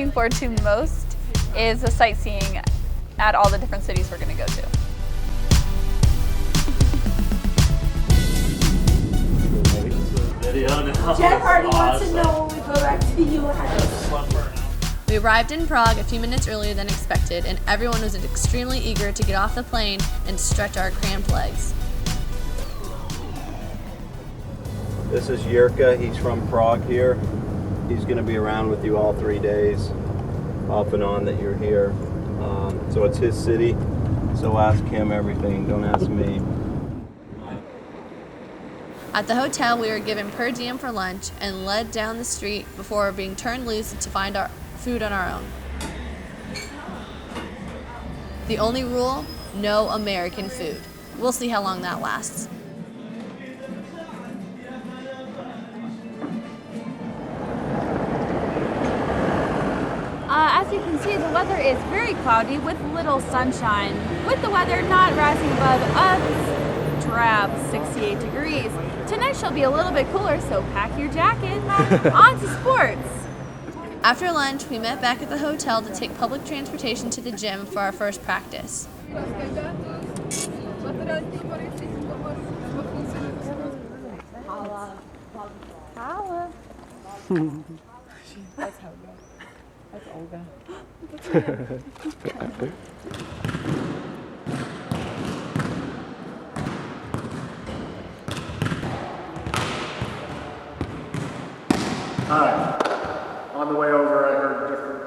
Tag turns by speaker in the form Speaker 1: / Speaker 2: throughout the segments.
Speaker 1: looking forward to most is the sightseeing at all the different cities we're going to go to.
Speaker 2: Jeff already wants to know when we go back to the U.S.
Speaker 3: We arrived in Prague a few minutes earlier than expected, and everyone was extremely eager to get off the plane and stretch our cramped legs.
Speaker 4: This is Jirka. He's from Prague here. He's going to be around with you all 3 days, off and on that you're here. So it's his city, so ask him everything, don't ask me.
Speaker 3: At the hotel, we were given per diem for lunch and led down the street before being turned loose to find our food on our own. The only rule, no American food. We'll see how long that lasts.
Speaker 5: As you can see, the weather is very cloudy with little sunshine, with the weather not rising above a drab 68 degrees. Tonight shall be a little bit cooler, so pack your jacket. On to sports.
Speaker 3: After lunch, we met back at the hotel to take public transportation to the gym for our first practice.
Speaker 5: That's how it goes. That's Olga.
Speaker 6: Hi. On the way over, I heard different,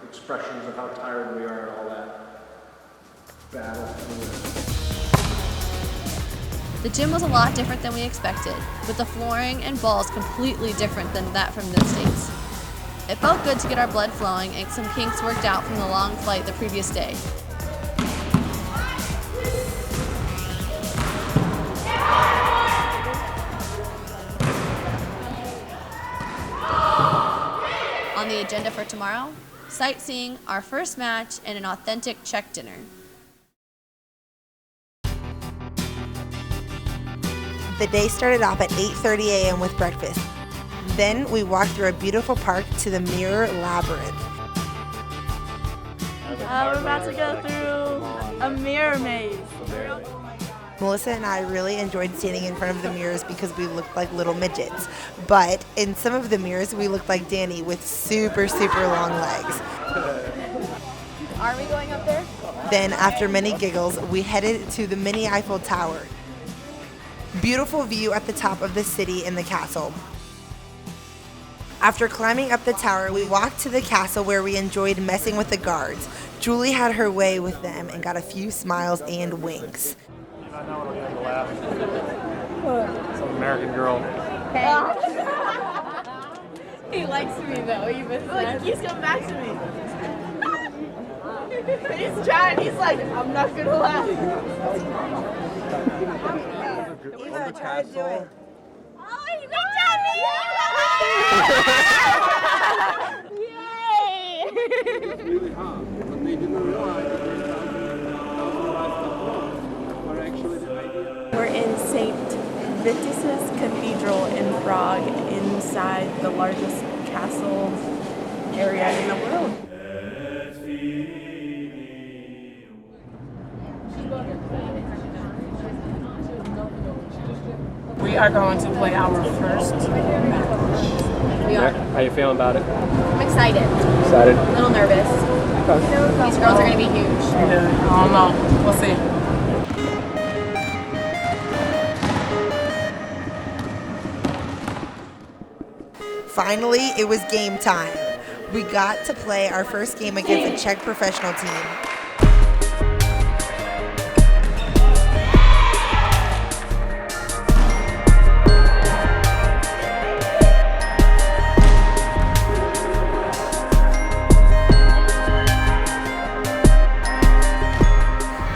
Speaker 6: expressions of how tired we are and all that battle.
Speaker 3: The gym was a lot different than we expected, with the flooring and balls completely different than that from the States. It felt good to get our blood flowing and some kinks worked out from the long flight the previous day. On the agenda for tomorrow, sightseeing, our first match, and an authentic Czech dinner.
Speaker 7: The day started off at 8:30 a.m. with breakfast. Then we walked through a beautiful park to the Mirror Labyrinth.
Speaker 5: We're about to go through a mirror maze.
Speaker 7: Melissa and I really enjoyed standing in front of the mirrors because we looked like little midgets. But in some of the mirrors, we looked like Danny with super long legs.
Speaker 5: Are we going up there?
Speaker 7: Then, after many giggles, we headed to the mini Eiffel Tower. Beautiful view at the top of the city and the castle. After climbing up the tower, we walked to the castle where we enjoyed messing with the guards. Julie had her way with them and got a few smiles and winks.
Speaker 6: I know what'll get him to laugh. Some American girl.
Speaker 5: He likes me though, even like he's coming back to me. He's trying, he's like, I'm not gonna laugh.
Speaker 4: On the castle.
Speaker 5: Oh, he looked at me! Yay!
Speaker 8: But they didn't realize
Speaker 9: We're in St. Vitus's Cathedral in Prague, inside the largest castle area in the world. We are going to play our first match.
Speaker 5: We are.
Speaker 6: How you feeling about it?
Speaker 5: I'm excited.
Speaker 6: Excited?
Speaker 5: A little nervous.
Speaker 6: Okay.
Speaker 5: These girls are going to be huge.
Speaker 9: Yeah, I don't know. We'll see.
Speaker 7: Finally, it was game time. We got to play our first game against a Czech professional team.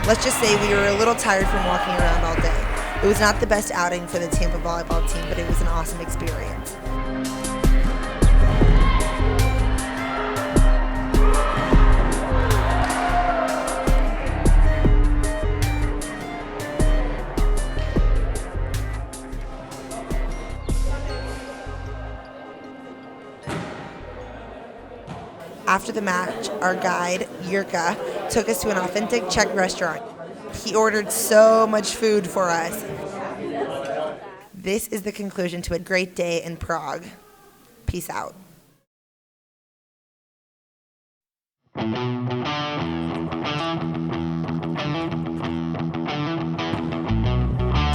Speaker 7: Let's just say we were a little tired from walking around all day. It was not the best outing for the Tampa volleyball team, but it was an awesome experience. After the match, our guide, Jurka, took us to an authentic Czech restaurant. He ordered so much food for us. This is the conclusion to a great day in Prague. Peace out.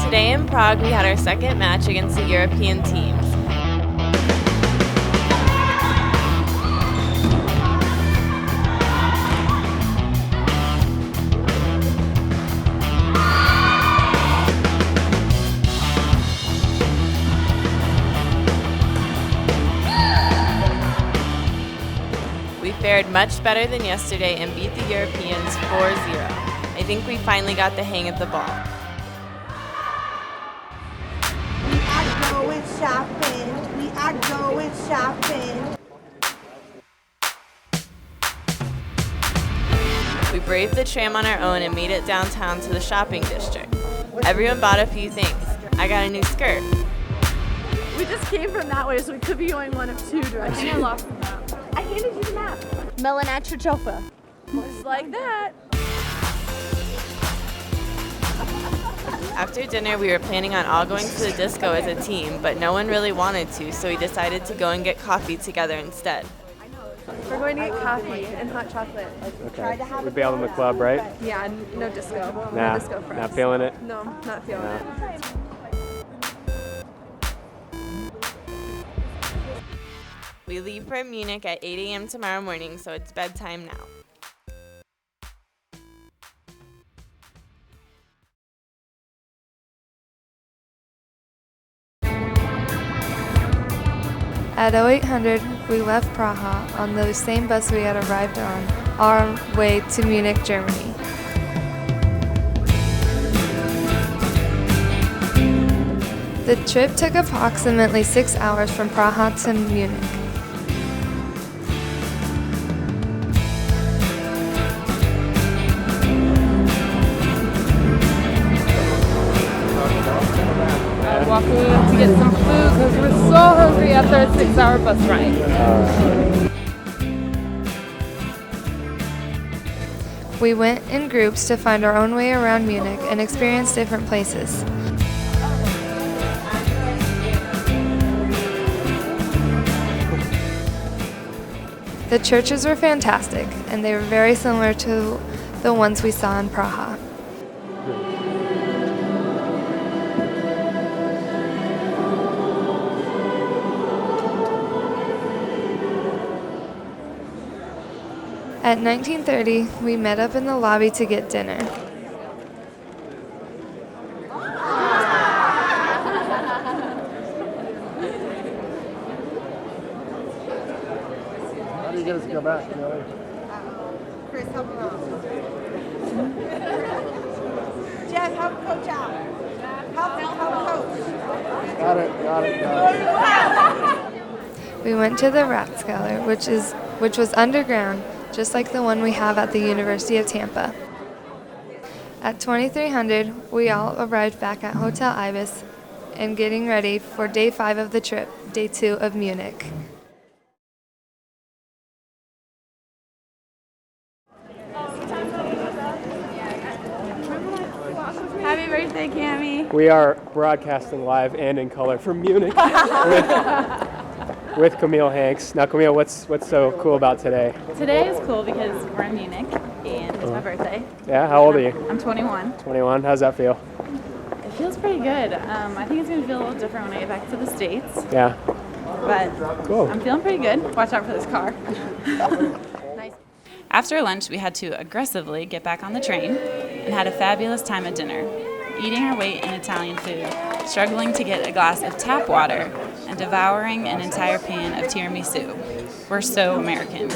Speaker 10: Today in Prague, we had our second match against the European teams. We fared much better than yesterday and beat the Europeans 4-0. I think we finally got the hang of the ball.
Speaker 2: Going shopping. We are going shopping.
Speaker 10: We braved the tram on our own and made it downtown to the shopping district. Everyone bought a few things. I got a new skirt.
Speaker 9: We just came from that way, so we could be going one of two directions. I think I lost the map.
Speaker 2: I handed you the map.
Speaker 5: Melanatra Chofa.
Speaker 9: Just like that.
Speaker 10: After dinner, we were planning on all going to the disco as a team, but no one really wanted to, so we decided to go and get coffee together instead.
Speaker 9: We're going to get coffee and hot chocolate.
Speaker 11: Okay. We bailed on the club, right?
Speaker 9: Yeah, no disco.
Speaker 11: Nah,
Speaker 9: No disco for us.
Speaker 11: not feeling it?
Speaker 9: No, not feeling it.
Speaker 10: We leave for Munich at 8 a.m. tomorrow morning, so it's bedtime now.
Speaker 12: At 0800, we left Praha on the same bus we had arrived on our way to Munich, Germany. The trip took approximately 6 hours from Praha to Munich.
Speaker 13: Walking to get some food because we're so hungry after a 6-hour bus ride.
Speaker 12: We went in groups to find our own way around Munich and experience different places. The churches were fantastic, and they were very similar to the ones we saw in Praha. At 19:30, we met up in the lobby to get dinner.
Speaker 6: How do you get us to go back, Kelly?
Speaker 2: Chris, help him out. Jeff, help coach out. Help coach.
Speaker 6: Got it.
Speaker 12: We went to the Ratskeller, which was underground, just like the one we have at the University of Tampa. At 2300, we all arrived back at Hotel Ibis and getting ready for day 5 of the trip, day 2 of Munich.
Speaker 5: Happy birthday, Cammie.
Speaker 11: We are broadcasting live and in color from Munich with Camille Hanks. Now, Camille, what's so cool about today?
Speaker 5: Today is cool because we're in Munich and it's my birthday.
Speaker 11: Yeah, how old are you?
Speaker 5: I'm 21.
Speaker 11: 21. How's that feel?
Speaker 5: It feels pretty good. I think it's going to feel a little different when I get back to the States.
Speaker 11: Yeah.
Speaker 5: But
Speaker 11: cool.
Speaker 5: I'm feeling pretty good. Watch out for this car.
Speaker 14: Nice. After lunch, we had to aggressively get back on the train and had a fabulous time at dinner, eating our weight in Italian food, struggling to get a glass of tap water, and devouring an entire pan of tiramisu. We're so American.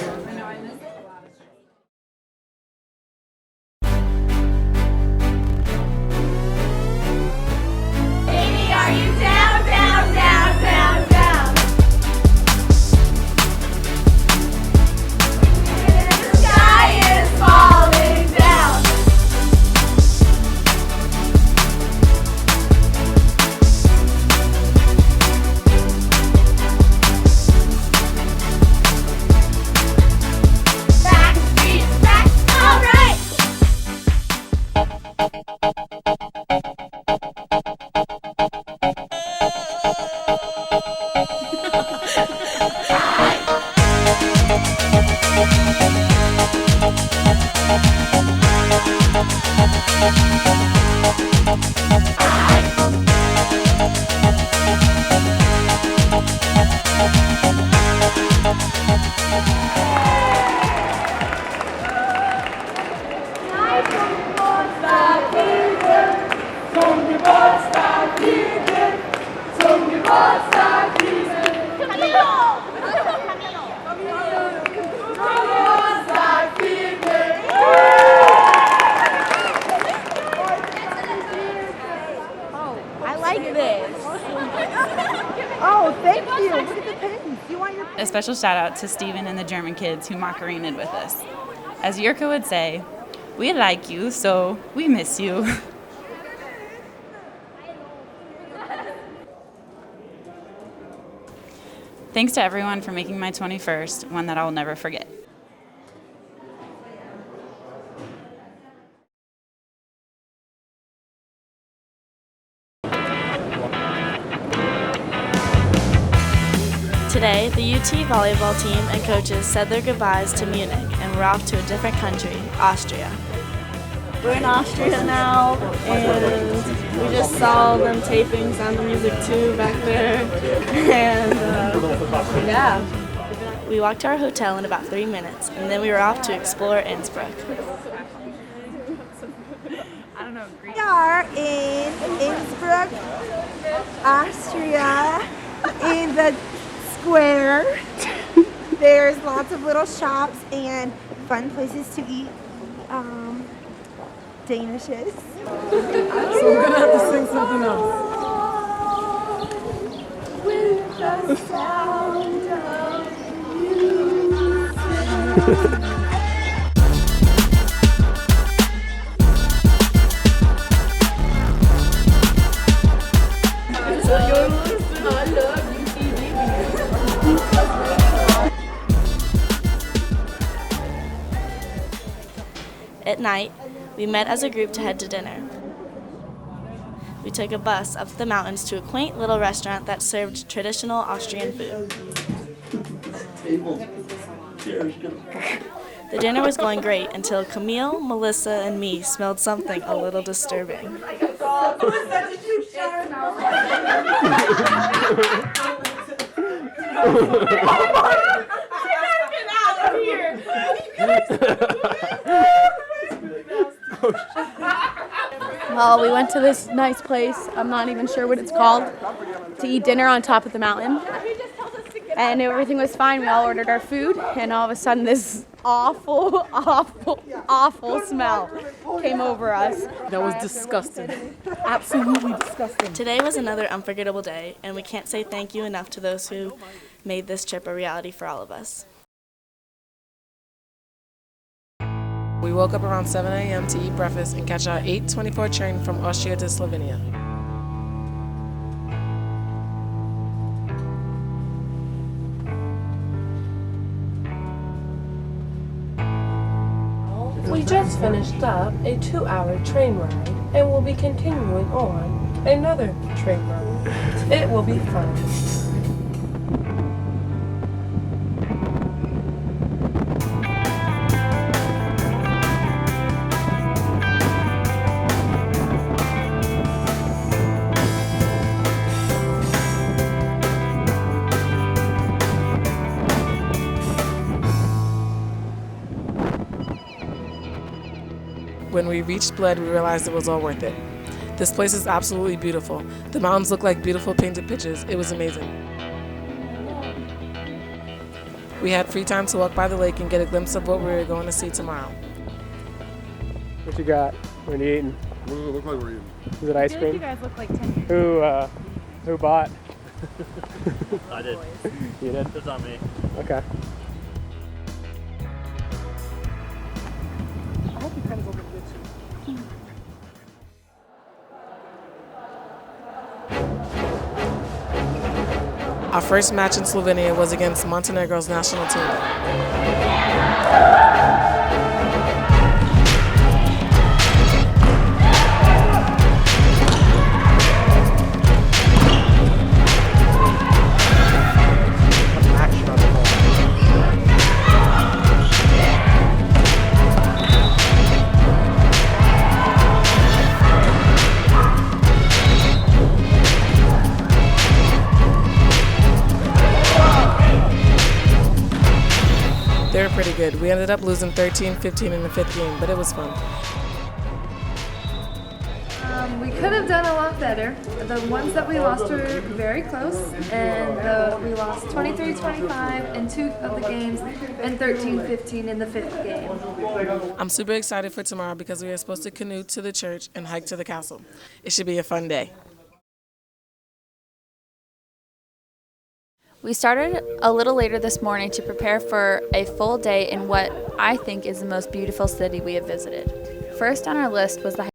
Speaker 2: Baby, are you down, down, down, down, down? The sky is falling down.
Speaker 14: a special shout out to Steven and the German kids who macarina'd with us. As Yurka would say, we like you, so we miss you. Thanks to everyone for making my 21st one that I will never forget.
Speaker 15: Today, the UT volleyball team and coaches said their goodbyes to Munich and we're off to a different country, Austria.
Speaker 9: We're in Austria now, and we just saw them taping Sound of Music 2 back there, and yeah.
Speaker 15: We walked to our hotel in about 3 minutes, and then we were off to explore Innsbrook.
Speaker 2: We are in Innsbrook, Austria, in the square. There's lots of little shops and fun places to eat. Danishes.
Speaker 13: So we're gonna have to sing something else.
Speaker 2: With the sound of music.
Speaker 15: At night, we met as a group to head to dinner. We took a bus up the mountains to a quaint little restaurant that served traditional Austrian food. The dinner was going great until Camille, Melissa, and me smelled something a little disturbing.
Speaker 5: Well, we went to this nice place, I'm not even sure what it's called, to eat dinner on top of the mountain. And everything was fine. We all ordered our food, and all of a sudden this awful smell came over us.
Speaker 13: That was disgusting. Absolutely disgusting.
Speaker 15: Today was another unforgettable day, and we can't say thank you enough to those who made this trip a reality for all of us.
Speaker 16: We woke up around 7 a.m. to eat breakfast and catch our 8:24 train from Austria to Slovenia.
Speaker 17: We just finished up a 2-hour train ride and will be continuing on another train ride. It will be fun.
Speaker 16: When we reached Bled, we realized it was all worth it. This place is absolutely beautiful. The mountains look like beautiful painted pictures. It was amazing. We had free time to walk by the lake and get a glimpse of what we were going to see tomorrow.
Speaker 11: What you got? What are you eating?
Speaker 18: What does it look like we're eating?
Speaker 11: Is it ice cream?
Speaker 5: You guys look like 10 years.
Speaker 11: Who bought?
Speaker 4: I did.
Speaker 11: You did?
Speaker 4: It's on me.
Speaker 11: Okay.
Speaker 13: I hope you kind of go good too.
Speaker 16: Our first match in Slovenia was against Montenegro's national team. They were pretty good. We ended up losing 13-15 in the 5th game, but it was fun.
Speaker 12: We could have done a lot better. The ones that we lost were very close, and we lost 23-25 in 2 of the games and 13-15 in the 5th game.
Speaker 16: I'm super excited for tomorrow because we are supposed to canoe to the church and hike to the castle. It should be a fun day.
Speaker 1: We started a little later this morning to prepare for a full day in what I think is the most beautiful city we have visited. First on our list was the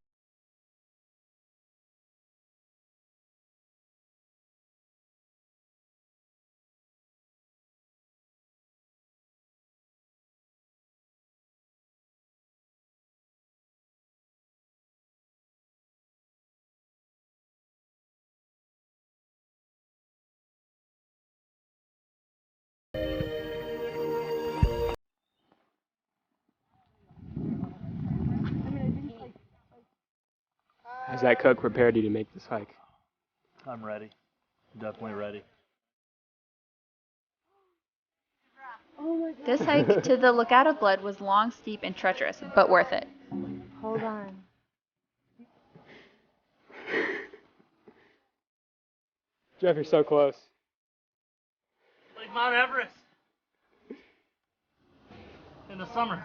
Speaker 11: Has that cook prepared you to make this hike?
Speaker 18: I'm ready. Definitely ready.
Speaker 1: This hike to the Lookout of Bled was long, steep, and treacherous, but worth it.
Speaker 12: Hold on.
Speaker 11: Jeff, you're so close.
Speaker 18: Like Mount Everest in the summer.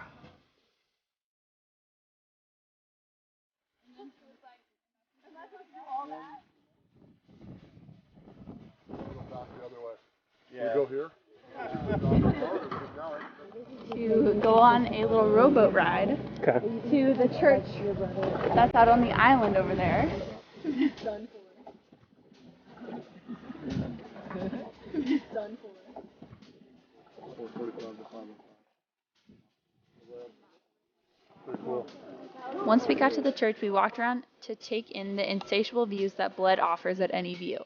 Speaker 6: Yeah. We go here?
Speaker 1: To go on a little rowboat ride to the church that's out on the island over there. Once we got to the church, we walked around to take in the insatiable views that Bled offers at any view.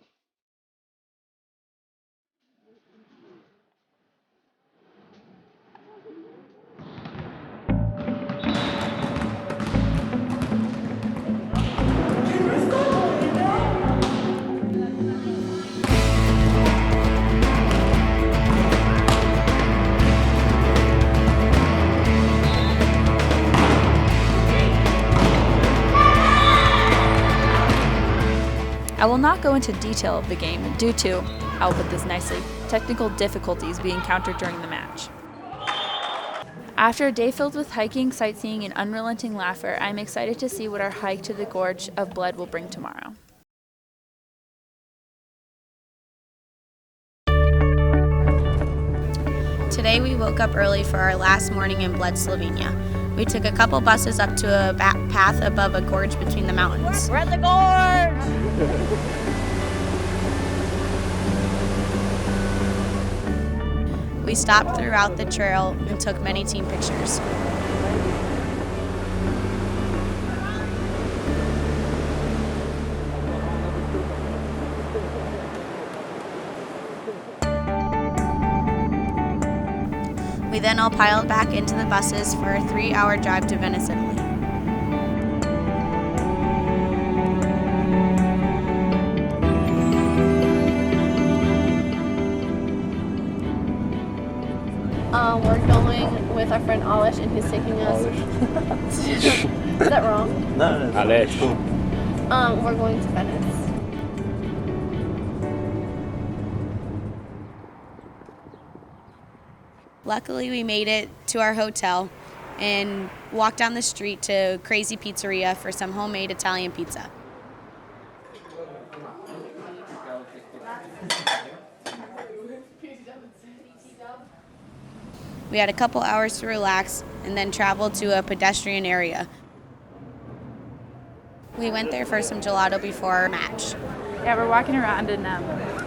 Speaker 1: I will not go into detail of the game due to, I'll put this nicely, technical difficulties we encountered during the match. After a day filled with hiking, sightseeing, and unrelenting laughter, I am excited to see what our hike to the gorge of Bled will bring tomorrow.
Speaker 15: Today we woke up early for our last morning in Bled, Slovenia. We took a couple buses up to a path above a gorge between the mountains.
Speaker 5: We're at the gorge!
Speaker 15: We stopped throughout the trail and took many team pictures. We then all piled back into the buses for a 3-hour drive to Venice, Italy.
Speaker 3: We're going with our friend Alish, and he's taking us. Is that wrong?
Speaker 18: No,
Speaker 11: Alish.
Speaker 3: We're going to Venice.
Speaker 15: Luckily, we made it to our hotel and walked down the street to Crazy Pizzeria for some homemade Italian pizza. We had a couple hours to relax and then traveled to a pedestrian area. We went there for some gelato before our match.
Speaker 5: Yeah, we're walking around and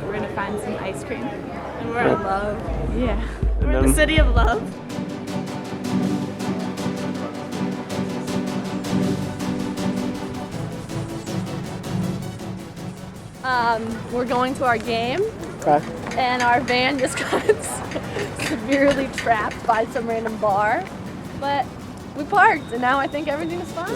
Speaker 5: we're going to find some ice cream. And we're in love. Yeah. We're in the city of love.
Speaker 3: We're going to our game, and our van just got severely trapped by some random bar, but we parked, and now I think everything is fine.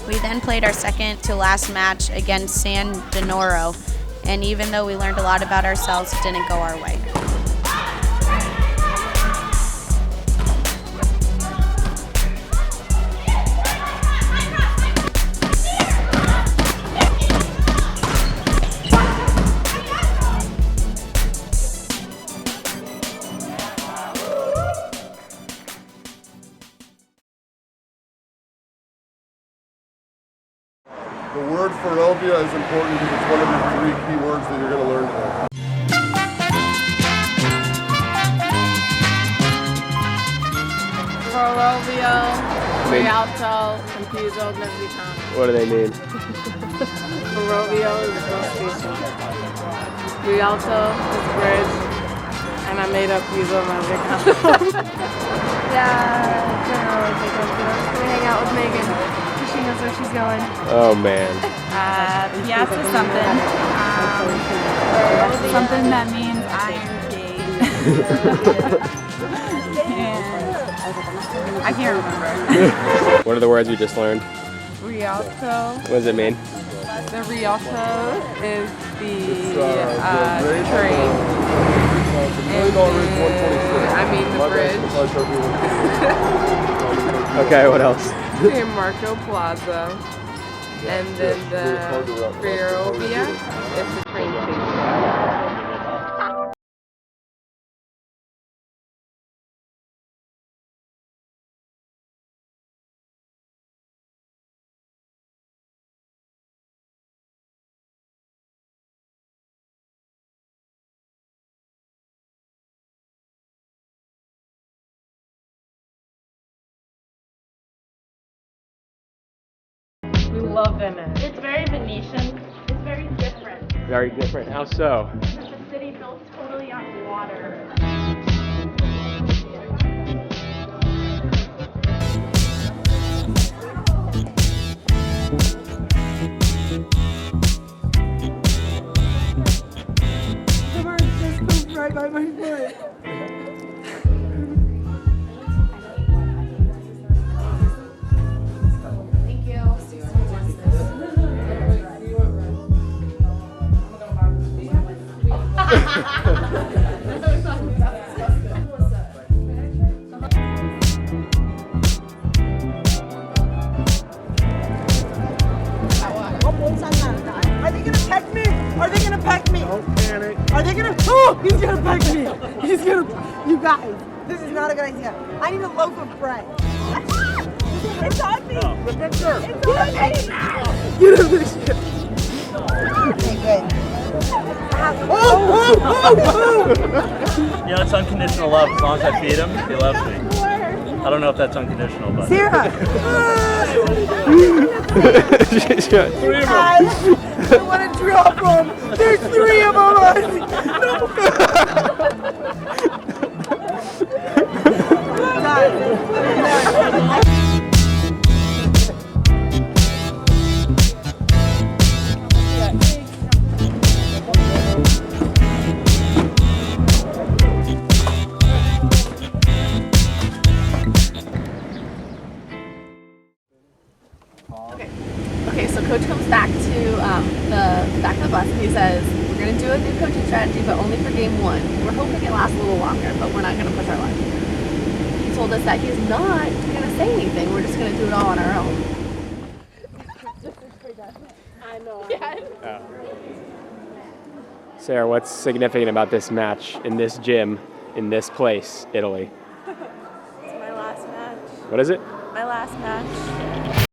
Speaker 15: We then played our second to last match against San Denoro, and even though we learned a lot about ourselves, it didn't go our way.
Speaker 11: mean?
Speaker 13: Rialto, Confuso, Mexicano.
Speaker 11: What do they mean?
Speaker 13: Barovia is bus station. Rialto is bridge. And I made up Piso Mexicano.
Speaker 12: Yeah, generally think I'm gonna hang out with Megan because she knows where she's going.
Speaker 11: Oh man.
Speaker 14: Piazza something. Something that means iron gate. And I can't remember.
Speaker 11: What are the words we just learned?
Speaker 13: Rialto.
Speaker 11: What does it mean?
Speaker 13: The Rialto is the train. The bridge.
Speaker 11: Okay, what else?
Speaker 13: San Marco Plaza. And then the Ferrovia is the train station. We love Venice.
Speaker 5: It's very Venetian. It's very different.
Speaker 11: Very different. How so?
Speaker 5: It's a city built totally on water.
Speaker 2: The bird just comes right by my foot. Are they gonna peck me? Are they gonna peck me? Don't panic. Are they gonna? Oh, he's gonna peck me. He's gonna. You guys, this is not a good idea. I need a loaf of bread. It's on me. The picture. It's on me. Get a picture. Okay, good.
Speaker 18: Yeah, it's unconditional love. As long as I feed him, he loves me. I don't know if that's unconditional, but.
Speaker 2: Sarah!
Speaker 18: Three of them.
Speaker 2: I want to drop them. There's 3 of them.
Speaker 3: Okay, so coach comes back to the back of the bus and he says, we're going to do a new coaching strategy, but only for game 1. We're hoping it lasts a little longer, but we're not going to push our luck. He told us that he's not going to say anything. We're just going to do it all on our own.
Speaker 13: I know.
Speaker 3: Yeah.
Speaker 11: Sarah, what's significant about this match in this gym, in this place, Italy?
Speaker 9: It's my last match.
Speaker 11: What is it?
Speaker 9: My last match.